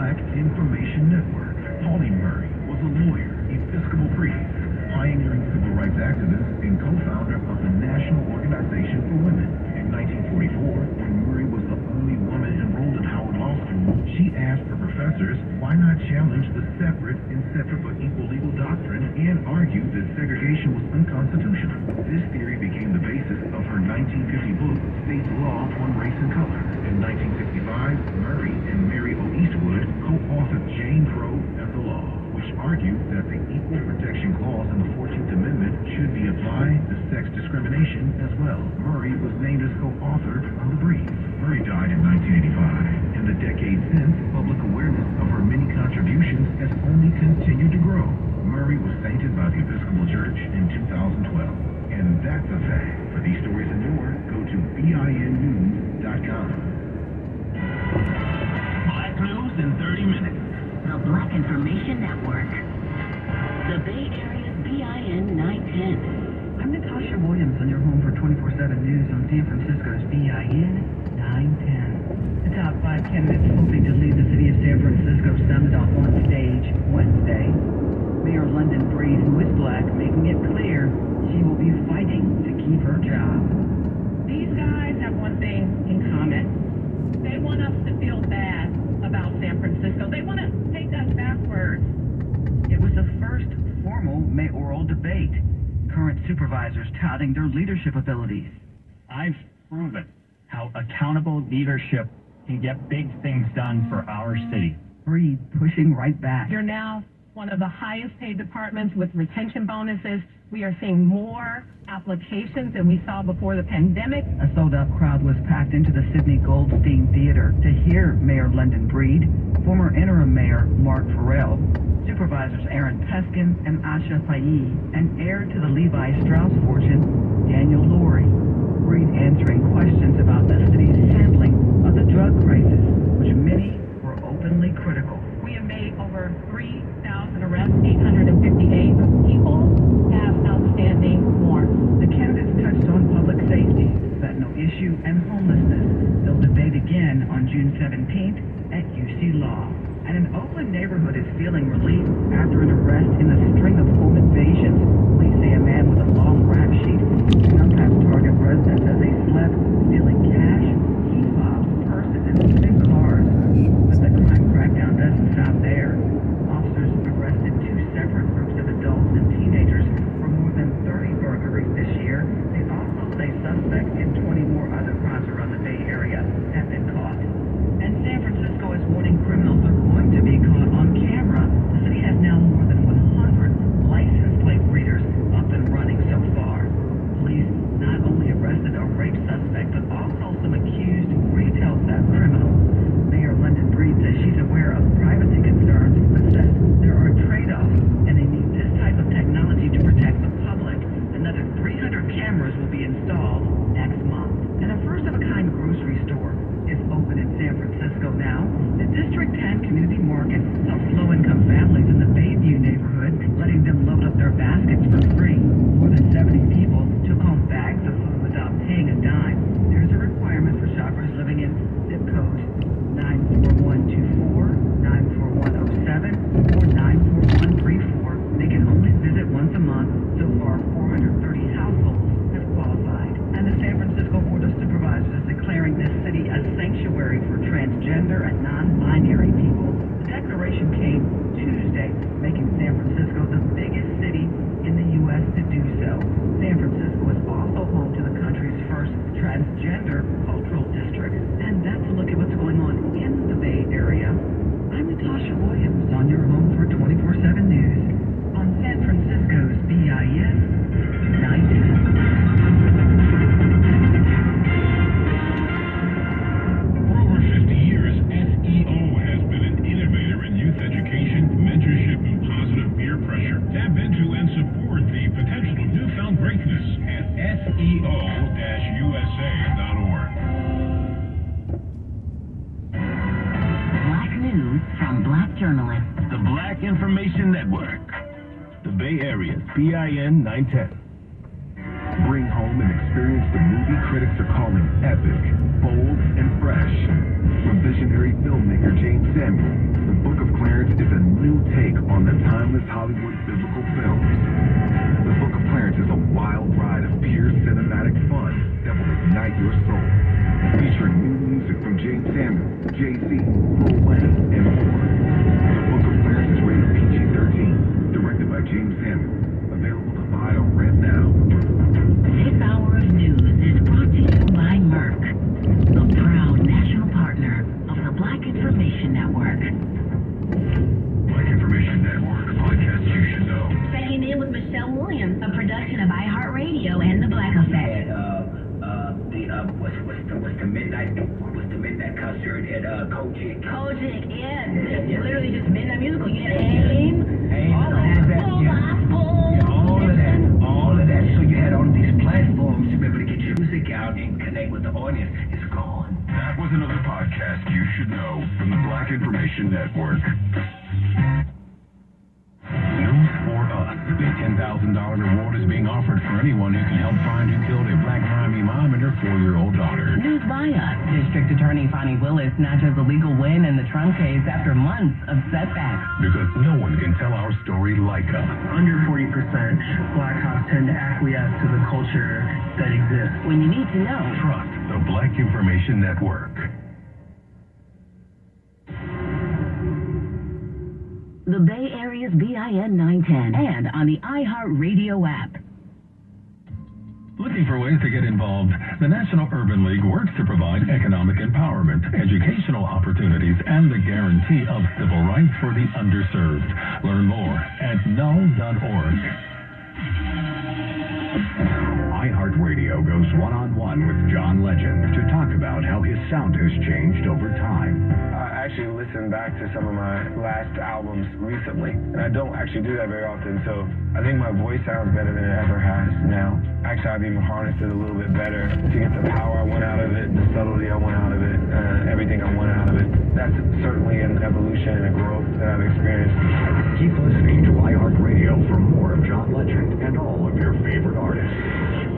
Black Information Network. Pauley Murray was a lawyer, Episcopal priest, pioneering civil rights activist, and co-founder of the National Organization for Women. In 1944, when Murray was the only woman enrolled at Howard Law School, she asked her professors, why not challenge the separate and separate but equal legal doctrine and argued that segregation was unconstitutional. This theory became the basis of her 1950 book, State's Law on Race and Color. In 1965, Murray and Mary O. Eastwood co-authored Jane Crow and the Law, which argued that the Equal Protection Clause in the 14th Amendment should be applied to sex discrimination as well. Murray was named as co-author on the brief. Murray died in 1985. In the decades since, public awareness of her many contributions has only continued to grow. Murray was sainted by the Episcopal Church in 2012. And that's a fact. For these stories and more, go to BINnews.com. Black News in 30 minutes. The Black Information Network. The Bay Area's BIN 910. I'm Natasha Williams on your home for 24/7 news on San Francisco's BIN 910. The top 5 candidates hoping to lead the city of San Francisco summed off on stage Wednesday. Mayor London Breed, who is black, making it clear she will be fighting to keep her job. These guys have one thing in common. They want us to feel bad about San Francisco. They want to take us backwards. It was the first formal mayoral debate. Current supervisors touting their leadership abilities. I've proven how accountable leadership can get big things done for our city. Breed pushing right back. You're now one of the highest paid departments with retention bonuses. We are seeing more applications than we saw before the pandemic. A sold-out crowd was packed into the Sidney Goldstein Theater to hear Mayor London Breed, former interim mayor Mark Farrell, supervisors Aaron Peskin and Asha Faye, and heir to the Levi Strauss fortune, Daniel Lurie. Breed answering questions about the city's handling of the drug crisis, which many were openly critical. We have made over 3,000 arrests, 858 people have outstanding warrants. The candidates touched on public safety, fentanyl issue, and homelessness. They'll debate again on June 17th at UC Law. And an Oakland neighborhood is feeling relief after an arrest in a string of home invasions. Police say a man with a long rap sheet sometimes target residents as they slept, stealing cash, key fobs, purses, and even cars. But the crime crackdown doesn't stop there. Officers arrested 2 separate groups of adults and teenagers for more than 30 burglaries this year. They also say suspects in 20 more other crimes around the Bay Area have been caught. And San Francisco is warning criminals are going to be caught on camera. The city has now more than 100 license plate readers up and running so far. Police not only arrested a rape suspect, but also some accused retail theft criminals. Mayor London Breed says she's aware of privacy concerns, but says there are trade-offs, and they need this type of technology to protect the public. Another 300 cameras will be installed next month. And a first-of-a-kind grocery store is open in San Francisco now. The District 10 Community Market helps low-income families in the Bayview neighborhood, letting them load up their baskets for free. More than 70 people took home bags of food without paying a dime. There's a requirement for shoppers living in zip code 94124, 94107, or 94134. They can only visit once a month. So far, 430 households have qualified. And the San Francisco Board of Supervisors is declaring this city a sanctuary for transgender and non-binary people. The declaration came Tuesday, making San Francisco the biggest city in the U.S. to do so. San Francisco is also home to the country's first transgender cultural district. And that's a look at what's going on in the Bay Area. I'm Natasha Williams on your home for 24/7 news on San Francisco's BIN 910. For over 50 years, SEO has been an innovator in youth education, mentorship, and positive peer pressure. Tap into and support the potential of newfound greatness at SEO-USA.org. Black news from black journalists. The Black Information Network. The Bay Area's BIN 910. Bring home an experience the movie critics are calling epic, bold, and fresh. From visionary filmmaker James Samuel, the Book of Clarence is a new take on the timeless Hollywood biblical films. The Book of Clarence is a wild ride of pure cinematic fun that will ignite your soul. Featuring new music from James Samuel, Jay-Z, Lil Wayne, and more. The Book of Clarence is rated PG-13, directed by James Samuel. Available to buy or rent now. This hour of news is brought to you by Merck, a proud national partner of the Black Information Network. Black Information Network, podcast you should know. Checking in with Michelle Williams, a production of iHeartRadio and The Black Effect. What's the midnight concert at Kojic? Kojic, yeah. Literally just midnight musical. You had AIM, All of that. So you had all these platforms to be able to get your music out and connect with the audience. It's gone. That was another podcast you should know from the Black Information Network. News for Us. The $10,000 reward is being offered for anyone who can help find who killed a black Miami mom and her 4-year-old daughter. News by Us. District Attorney Fonnie Willis notches a legal win in the Trump case after months of setbacks. Because no one can tell our story like us. Under 40%, black cops tend to acquiesce to the culture that exists. When you need to know. Trust the Black Information Network. The Bay Area's BIN 910 and on the iHeartRadio app. Looking for ways to get involved? The National Urban League works to provide economic empowerment, educational opportunities, and the guarantee of civil rights for the underserved. Learn more at know.org. iHeartRadio goes one-on-one with John Legend to talk about how his sound has changed over time. I actually listened back to some of my last albums recently, and I don't actually do that very often, so I think my voice sounds better than it ever has now. Actually, I've even harnessed it a little bit better to get the power I want out of it, the subtlety I want out of it, everything I want out of it. That's certainly an evolution and a growth that I've experienced. Keep listening to iHeartRadio for more of John Legend and all of your favorite artists.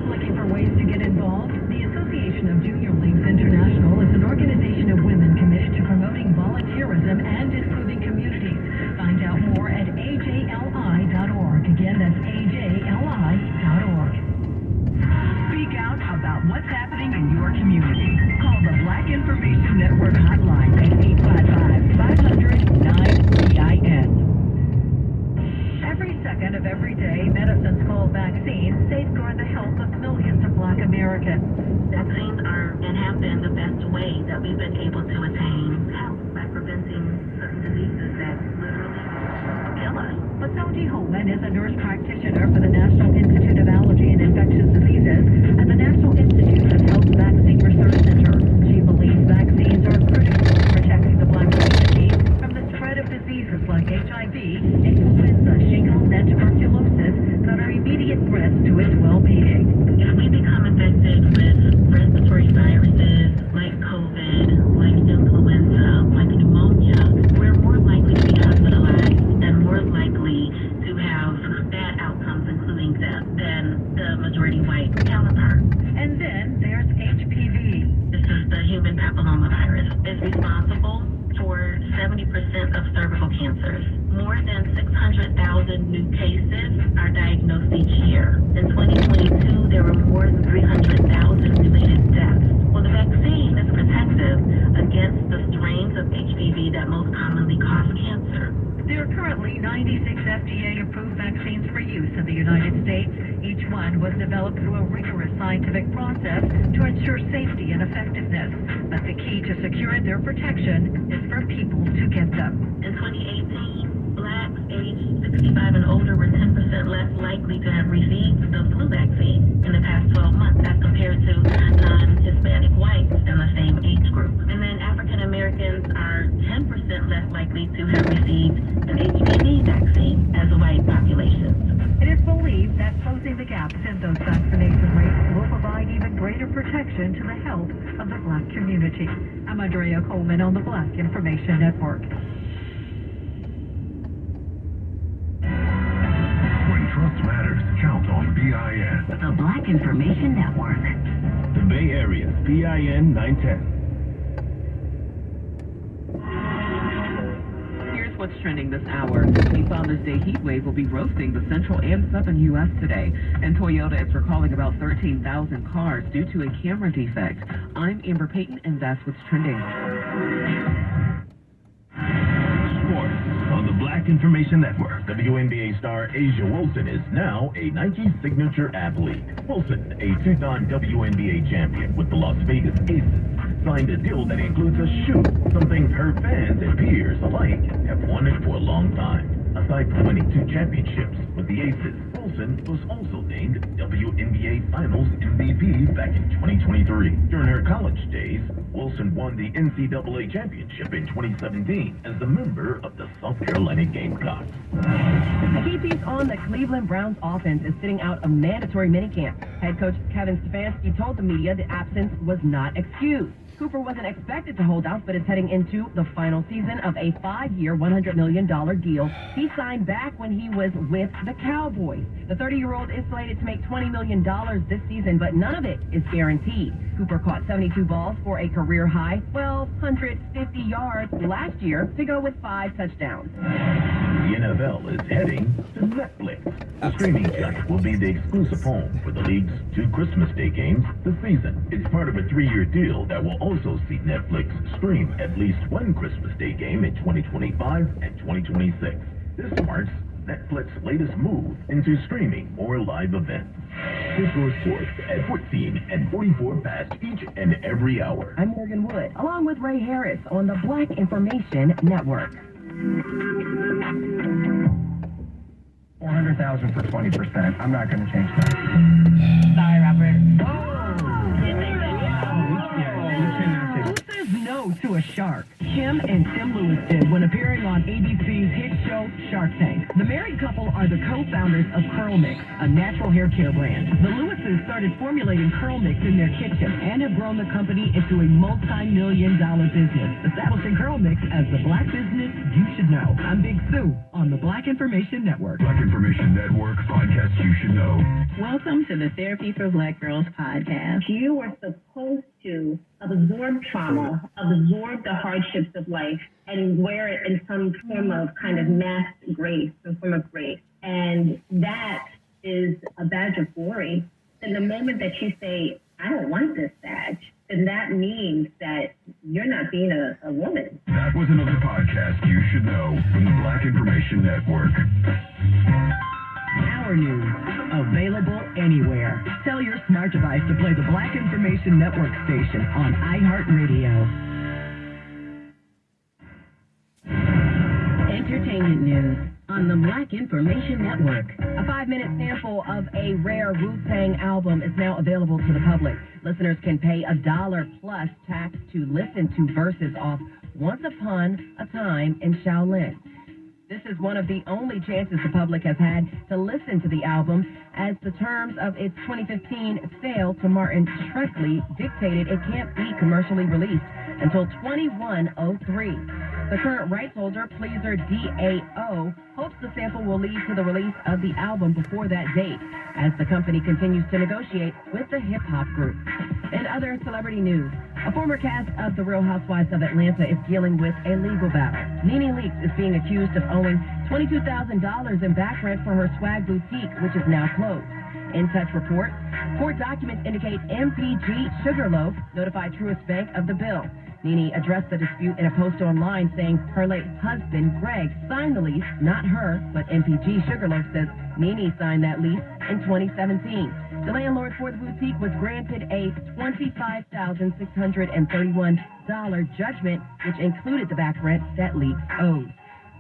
Looking for ways to get involved? The Association of Junior Leagues International is an organization of women committed to promoting volunteerism and improving communities. Find out more at ajli.org. Again, that's ajli.org. Speak out about what's happening in your community. Call the Black Information Network hotline at 855-500-9BIN. Every second of every day, medicines called vaccines safeguard the health of millions of Black Americans. Vaccines are and have been the best way that we've been able to attain health by preventing certain diseases that literally kill us. Com.Hovan is a nurse practitioner for the National Institute of Allergy and Infectious Diseases at the National Institute of Health Vaccine Research Center. She believes vaccines are critical to protecting the Black community from the spread of diseases like HIV, influenza, shingles, and tuberculosis that are immediate threats to its well-being. If we become infected with respiratory viruses like COVID, like influenza, like pneumonia, we're more likely to be hospitalized and more likely to have bad outcomes, including death, than the majority white counterpart. And then there's HPV. This is the human papillomavirus. It's responsible for 70% of cervical cancers. More than 600,000 new cases are diagnosed each year. In 2022, there were more than 300,000 related deaths. Well, the vaccine is protective against the strains of HPV that most commonly cause cancer. There are currently 96 FDA-approved vaccines for use in the United States. Each one was developed through a rigorous scientific process to ensure safety and effectiveness. But the key to securing their protection is for people to get them. In 2018, blacks aged 65 and older were 10% less likely to have received the flu vaccine in the past 12 months as compared to non-Hispanic whites in the same age group. And then African Americans are 10% less likely to have received an HPV vaccine as a white population. It is believed that closing the gaps in those vaccination rates will provide even greater protection to the health of the Black community. I'm Andrea Coleman on the Black Information Network. When trust matters, count on BIN. The Black Information Network. The Bay Area's BIN 910. what's trending this hour. The Father's Day heat wave will be roasting the central and southern U.S. today, and Toyota is recalling about 13,000 cars due to a camera defect. I'm Amber Payton, and that's what's trending. Sports on the Black Information Network. WNBA star A'ja Wilson is now a Nike signature athlete. Wilson, a two-time WNBA champion with the Las Vegas Aces, signed a deal that includes a shoe, something her fans and peers alike have wanted for a long time. Aside from winning 2 championships with the Aces, Wilson was also named WNBA Finals MVP back in 2023. During her college days, Wilson won the NCAA championship in 2017 as a member of the South Carolina Gamecocks. A key piece on the Cleveland Browns offense is sitting out a mandatory minicamp. Head coach Kevin Stefanski told the media the absence was not excused. Cooper wasn't expected to hold out, but is heading into the final season of a 5-year, $100 million deal he signed back when he was with the Cowboys. The 30-year-old is slated to make $20 million this season, but none of it is guaranteed. Cooper caught 72 balls for a career-high 1,250 yards last year to go with 5 touchdowns. The NFL is heading to Netflix. The streaming giant will be the exclusive home for the league's 2 Christmas Day games this season. It's part of a 3-year deal that will also see Netflix stream at least 1 Christmas Day game in 2025 and 2026. This marks Netflix's latest move into streaming more live events. Here's your sports at 14 and 44 past each and every hour. I'm Morgan Wood, along with Ray Harris on the Black Information Network. 400,000 for 20%. I'm not going to change that. Sorry, Robert. Who says no to a shark? Kim and Tim Lewis did when appearing on ABC's hit show Shark Tank. The married couple are the co-founders of Curl Mix, a natural hair care brand. The Lewises started formulating Curl Mix in their kitchen and have grown the company into a multi-million-dollar business, establishing Curl Mix as the black business you should know. I'm Big Sue on the Black Information Network. Black Information Network podcast you should know. Welcome to the Therapy for Black Girls podcast. You are supposed to absorb trauma, absorb the hardships of life, and wear it in some form of kind of masked grace, some form of grace. And that is a badge of glory. And the moment that you say, I don't want this badge, then that means that you're not being a woman. That was another podcast you should know from the Black Information Network. Our news, available anywhere. Tell your smart device to play the Black Information Network station on iHeartRadio. Entertainment news on the Black Information Network. A 5-minute sample of a rare Wu-Tang album is now available to the public. Listeners can pay $1 plus tax to listen to verses off Once Upon a Time in Shaolin. This is one of the only chances the public has had to listen to the album, as the terms of its 2015 sale to Martin Shkreli dictated it can't be commercially released until 2103. The current rights holder, Pleaser DAO, hopes the sample will lead to the release of the album before that date, as the company continues to negotiate with the hip-hop group. In other celebrity news, a former cast of The Real Housewives of Atlanta is dealing with a legal battle. Nene Leakes is being accused of owing $22,000 in back rent for her swag boutique, which is now closed. In Touch reports, court documents indicate MPG Sugarloaf notified Truist Bank of the bill. Nene addressed the dispute in a post online saying her late husband, Greg, signed the lease, not her, but MPG Sugarloaf says Nene signed that lease in 2017. The landlord for the boutique was granted a $25,631 judgment, which included the back rent that Leakes owed.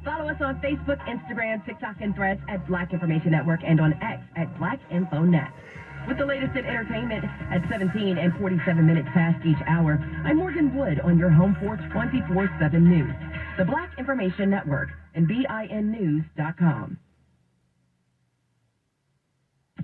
Follow us on Facebook, Instagram, TikTok, and Threads at Black Information Network and on X at BlackInfoNet. With the latest in entertainment at 17 and 47 minutes past each hour, I'm Morgan Wood on your home for 24/7 news. The Black Information Network and BINnews.com.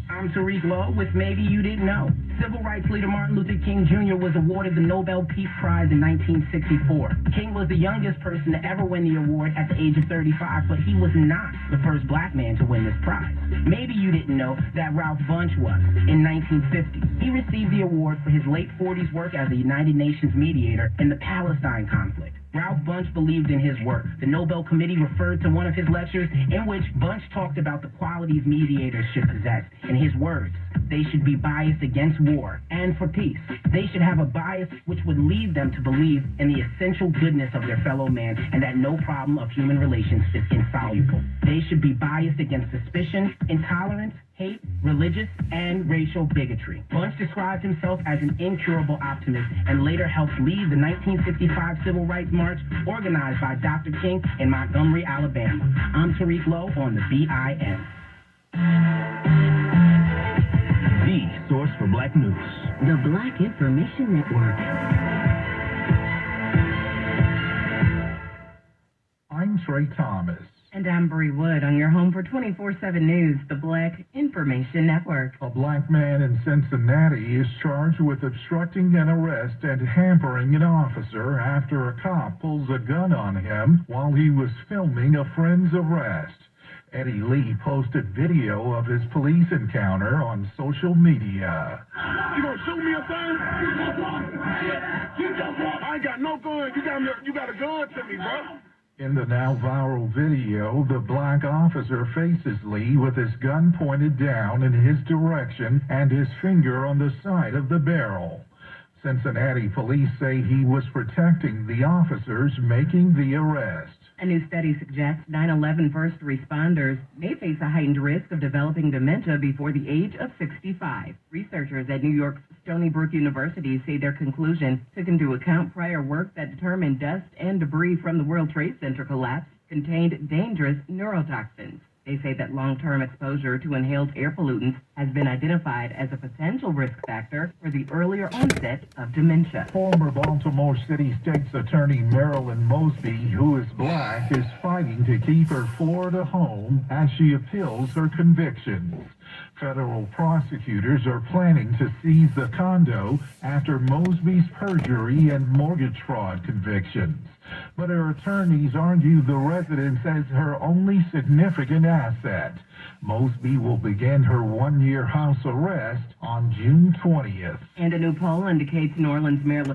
I'm Tariq Lowe with Maybe You Didn't Know. Civil rights leader Martin Luther King Jr. was awarded the Nobel Peace Prize in 1964. King was the youngest person to ever win the award at the age of 35, but he was not the first black man to win this prize. Maybe you didn't know that Ralph Bunche was. In 1950, he received the award for his late 40s work as a United Nations mediator in the Palestine conflict. Ralph Bunch believed in his work. The Nobel Committee referred to one of his lectures in which Bunch talked about the qualities mediators should possess. In his words, they should be biased against war and for peace. They should have a bias which would lead them to believe in the essential goodness of their fellow man and that no problem of human relations is insoluble. They should be biased against suspicion, intolerance, hate, religious, and racial bigotry. Bunch described himself as an incurable optimist and later helped lead the 1965 Civil Rights March organized by Dr. King in Montgomery, Alabama. I'm Tariq Lowe on the BIN. The source for Black news. The Black Information Network. I'm Trey Thomas. And I'm Bree Wood on your home for 24/7 News, the Black Information Network. A black man in Cincinnati is charged with obstructing an arrest and hampering an officer after a cop pulls a gun on him while he was filming a friend's arrest. Eddie Lee posted video of his police encounter on social media. You gonna shoot me up there? I ain't got no gun. You got a gun to me, bro. In the now viral video, the black officer faces Lee with his gun pointed down in his direction and his finger on the side of the barrel. Cincinnati police say he was protecting the officers making the arrest. A new study suggests 9/11 first responders may face a heightened risk of developing dementia before the age of 65. Researchers at New York's Stony Brook University say their conclusion took into account prior work that determined dust and debris from the World Trade Center collapse contained dangerous neurotoxins. They say that long-term exposure to inhaled air pollutants has been identified as a potential risk factor for the earlier onset of dementia. Former Baltimore City State's Attorney Marilyn Mosby, who is black, is fighting to keep her Florida home as she appeals her convictions. Federal prosecutors are planning to seize the condo after Mosby's perjury and mortgage fraud convictions. But her attorneys argue the residence as her only significant asset. Mosby will begin her one-year house arrest on June 20th. And a new poll indicates New Orleans Mayor